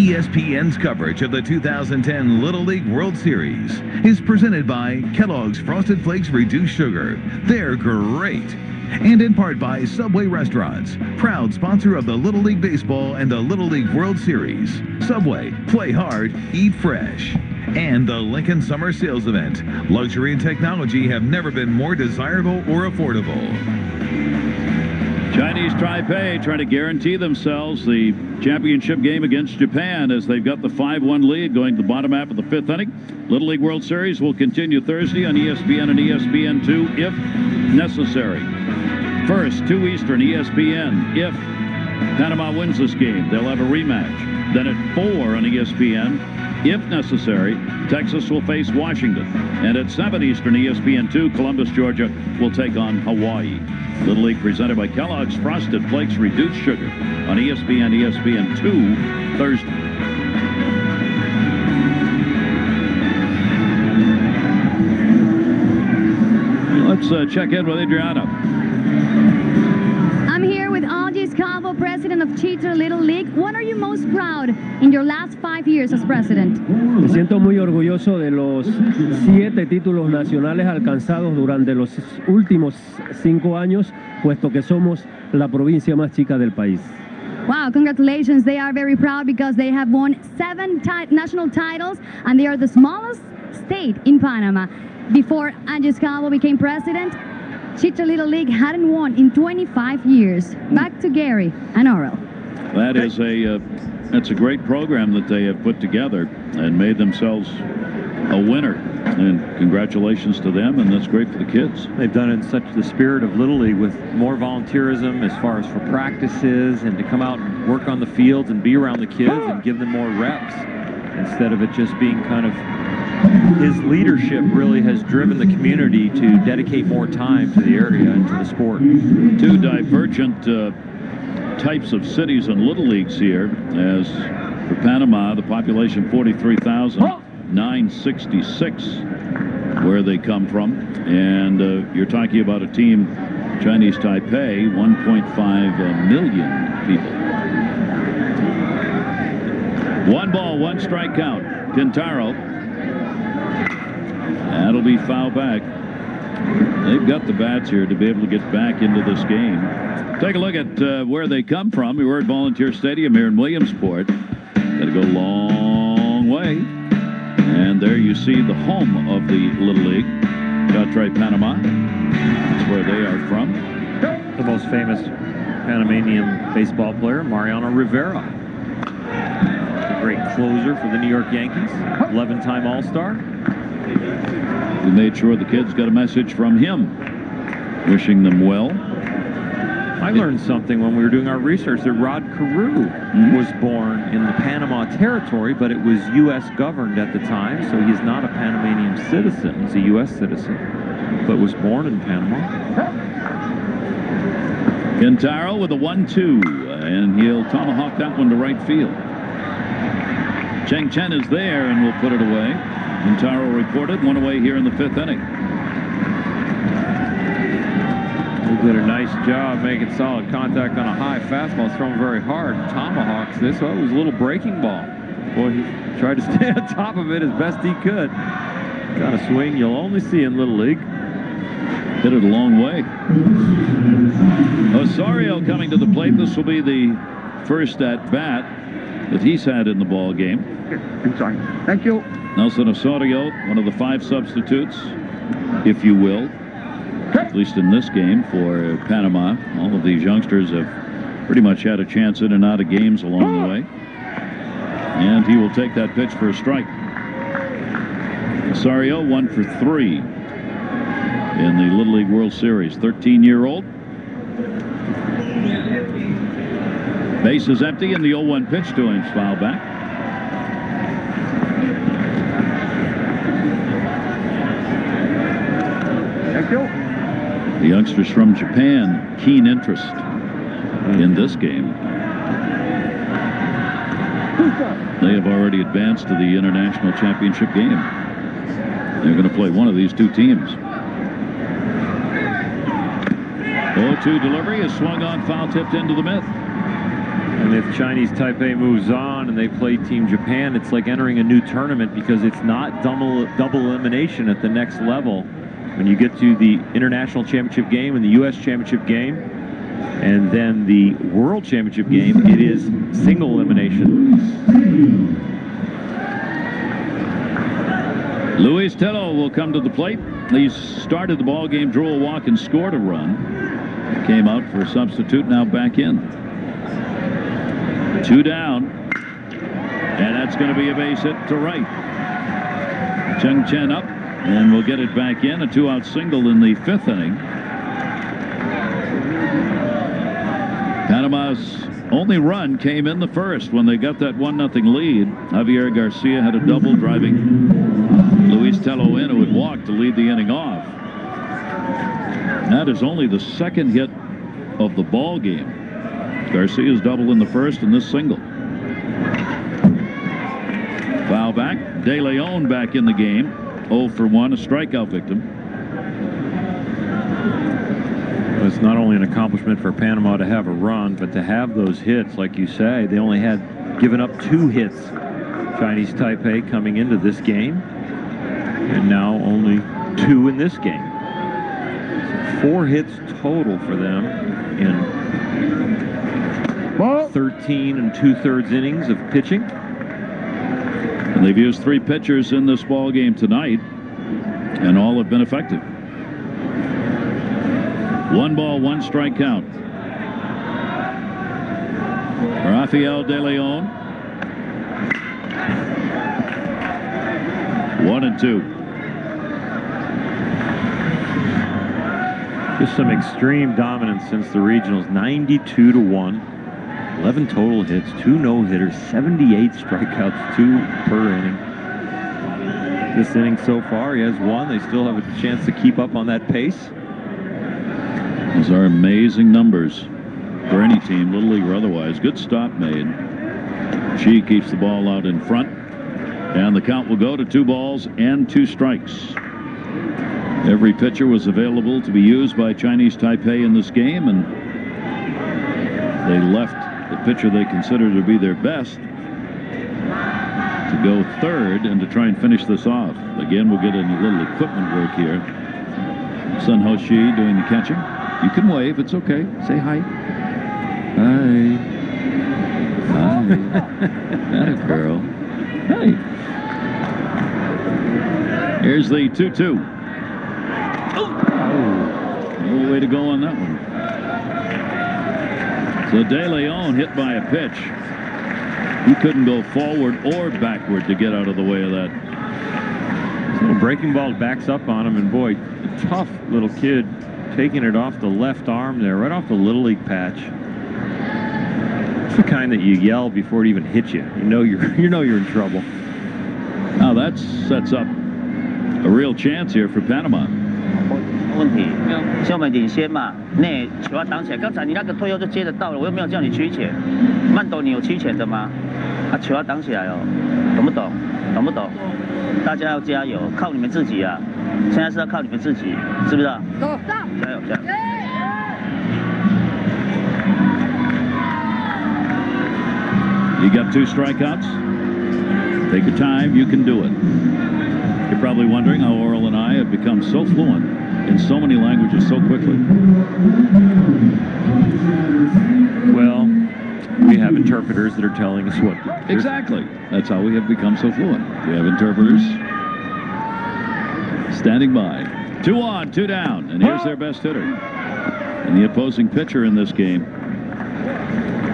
ESPN's coverage of the 2010 Little League World Series is presented by Kellogg's Frosted Flakes Reduced Sugar. They're great. And in part by Subway Restaurants, proud sponsor of the Little League Baseball and the Little League World Series. Subway, play hard, eat fresh. And the Lincoln Summer Sales Event. Luxury and technology have never been more desirable or affordable. Chinese Taipei trying to guarantee themselves the championship game against Japan as they've got the 5-1 lead going to the bottom half of the 5th inning. Little League World Series will continue Thursday on ESPN and ESPN2 if necessary. First, 2 Eastern, ESPN. If Panama wins this game, they'll have a rematch. Then at 4 on ESPN. If necessary, Texas will face Washington. And at 7 Eastern, ESPN2, Columbus, Georgia will take on Hawaii. Little League presented by Kellogg's Frosted Flakes Reduced Sugar on ESPN, ESPN2, Thursday. Let's check in with Adriana. I'm here with Audrey Scavo, president of Cheater Little League. What are you most proud in your last 5 years as president? Me siento muy orgulloso de los 7 títulos nacionales alcanzados durante los últimos 5 años, puesto que somos la provincia más chica del país. Wow, congratulations. They are very proud because they have won 7 national titles and they are the smallest state in Panama. Before Audrey Scavo became president, Cheater Little League hadn't won in 25 years. Back to Gary and Oral. That is that's a great program that they have put together and made themselves a winner. And congratulations to them, and that's great for the kids. They've done it in such the spirit of Little League with more volunteerism as far as for practices and to come out and work on the fields and be around the kids and give them more reps instead of it just being kind of his leadership really has driven the community to dedicate more time to the area and to the sport. 2 divergent types of cities and little leagues here. As for Panama, the population 43,966 where they come from. And you're talking about a team, Chinese Taipei, 1.5 million people. 1 ball, 1 strike count. Quintaro. That'll be foul back. They've got the bats here to be able to get back into this game. Take a look at where they come from. We're at Volunteer Stadium here in Williamsport. Got to go a long way. And there you see the home of the Little League, Catre, Panama. That's where they are from. The most famous Panamanian baseball player, Mariano Rivera. A great closer for the New York Yankees. 11-time All-Star. We made sure the kids got a message from him, wishing them well. I learned something when we were doing our research that Rod Carew was born in the Panama Territory, but it was U.S. governed at the time, so he's not a Panamanian citizen. He's a U.S. citizen, but was born in Panama. Quintaro with a 1-2, and he'll tomahawk that one to right field. Cheng Chen is there, and will put it away. Quintaro reported, 1 away here in the 5th inning. He did a nice job making solid contact on a high fastball, thrown very hard. Tomahawks this. Well, it was a little breaking ball. Boy, he tried to stay on top of it as best he could. Got a swing you'll only see in Little League. Hit it a long way. Osorio coming to the plate. This will be the first at bat that he's had in the ball game. I'm sorry. Thank you. Nelson Osorio, one of the 5 substitutes, if you will, at least in this game for Panama. All of these youngsters have pretty much had a chance in and out of games along the way. And he will take that pitch for a strike. Osorio, 1 for 3 in the Little League World Series. 13-year-old. Base is empty, and the 0-1 pitch to him is foul back. Thank you. The youngsters from Japan, keen interest in this game. They have already advanced to the international championship game. They're going to play one of these 2 teams. 0-2 delivery is swung on, foul tipped into the mitt. And if Chinese Taipei moves on and they play Team Japan, it's like entering a new tournament because it's not double elimination at the next level. When you get to the International Championship game and the U.S. Championship game, and then the World Championship game, it is single elimination. Luis Tello will come to the plate. He started the ball game, drew a walk, and scored a run. Came out for a substitute, now back in. 2 down. And that's going to be a base hit to right. Cheng Chen up, and we'll get it back in. A 2-out single in the 5th inning. Panama's only run came in the 1st when they got that 1-0 lead. Javier Garcia had a double, driving Luis Tello in, who would walk to lead the inning off. That is only the 2nd hit of the ball game. Garcia's double in the 1st and this single. Foul back. De Leon back in the game. 0 for 1, a strikeout victim. It's not only an accomplishment for Panama to have a run, but to have those hits, like you say. They only had given up 2 hits, Chinese Taipei, coming into this game, and now only 2 in this game. So 4 hits total for them in 13 2/3 innings of pitching. And they've used 3 pitchers in this ball game tonight, and all have been effective. 1 ball, 1 strike count. Rafael De Leon. 1-2. Just some extreme dominance since the regionals. 92-1. 11 total hits, 2 no-hitters, 78 strikeouts, 2 per inning. This inning so far, he has 1. They still have a chance to keep up on that pace. Those are amazing numbers for any team, Little League or otherwise. Good stop made. She keeps the ball out in front, and the count will go to 2 balls and 2 strikes. Every pitcher was available to be used by Chinese Taipei in this game, and they left the pitcher they consider to be their best to go 3rd and to try and finish this off. Again, we'll get a little equipment work here. Sun Ho Shi doing the catching. You can wave, it's okay. Say hi. Hi. Hi. That girl. Hey. Here's the 2-2. No way to go on that one. So De Leon hit by a pitch. He couldn't go forward or backward to get out of the way of that. So breaking ball backs up on him, and boy, a tough little kid taking it off the left arm there, right off the Little League patch. It's the kind that you yell before it even hits you. You know you're in trouble. Now that sets up a real chance here for Panama. 问题，像我们领先嘛，那球要挡起来。刚才你那个退后就接得到了，我又没有叫你区前。慢斗你有区前的吗？啊，球要挡起来哦，懂不懂？懂不懂？大家要加油，靠你们自己啊！现在是要靠你们自己，是不是？走，加油，加油！ You got 2 strikeouts. Take your time. You can do it. You're probably wondering how Oral and I have become so fluent in so many languages so quickly. Well, we have interpreters that are telling us what. Exactly. That's how we have become so fluent. We have interpreters standing by. 2 on, 2 down, and here's their best hitter and the opposing pitcher in this game.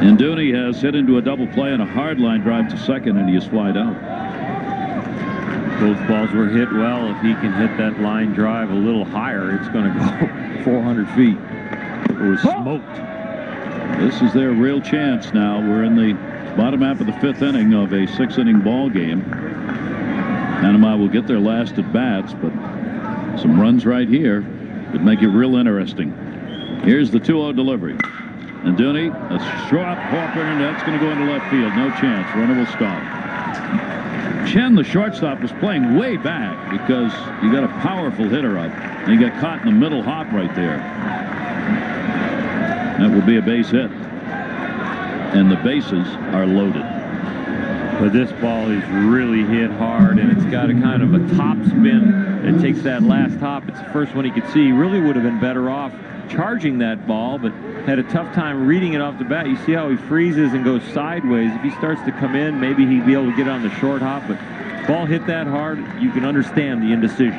Nduni has hit into a double play and a hard line drive to 2nd, and he is flied out. Both balls were hit well. If he can hit that line drive a little higher, it's going to go 400 feet. It was smoked. This is their real chance now. We're in the bottom half of the 5th inning of a 6-inning ball game. Panama will get their last at bats, but some runs right here could make it real interesting. Here's the 2-0 delivery. Nduni, a short hopper, and that's going to go into left field. No chance. Runner will stop. Chen, the shortstop, was playing way back because you got a powerful hitter up, and he got caught in the middle hop right there. That will be a base hit. and the bases are loaded. But this ball is really hit hard, and it's got a kind of a top spin. It takes that last hop. It's the first one he could see. He really would have been better off charging that ball, but had a tough time reading it off the bat. You see how he freezes and goes sideways. If he starts to come in, maybe he'd be able to get on the short hop, but ball hit that hard, you can understand the indecision.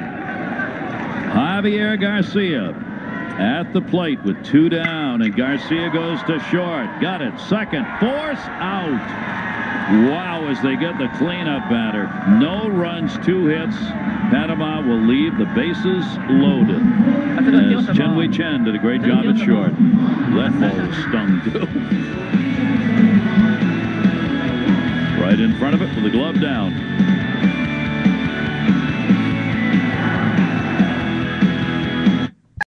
Javier Garcia at the plate with 2 down, and Garcia goes to short. Got it. Second. Force out. Wow, as they get the cleanup batter. No runs, 2 hits. Panama will leave the bases loaded. As Chen Wei Chen did a great job at short. That ball was stung too. Right in front of it with the glove down.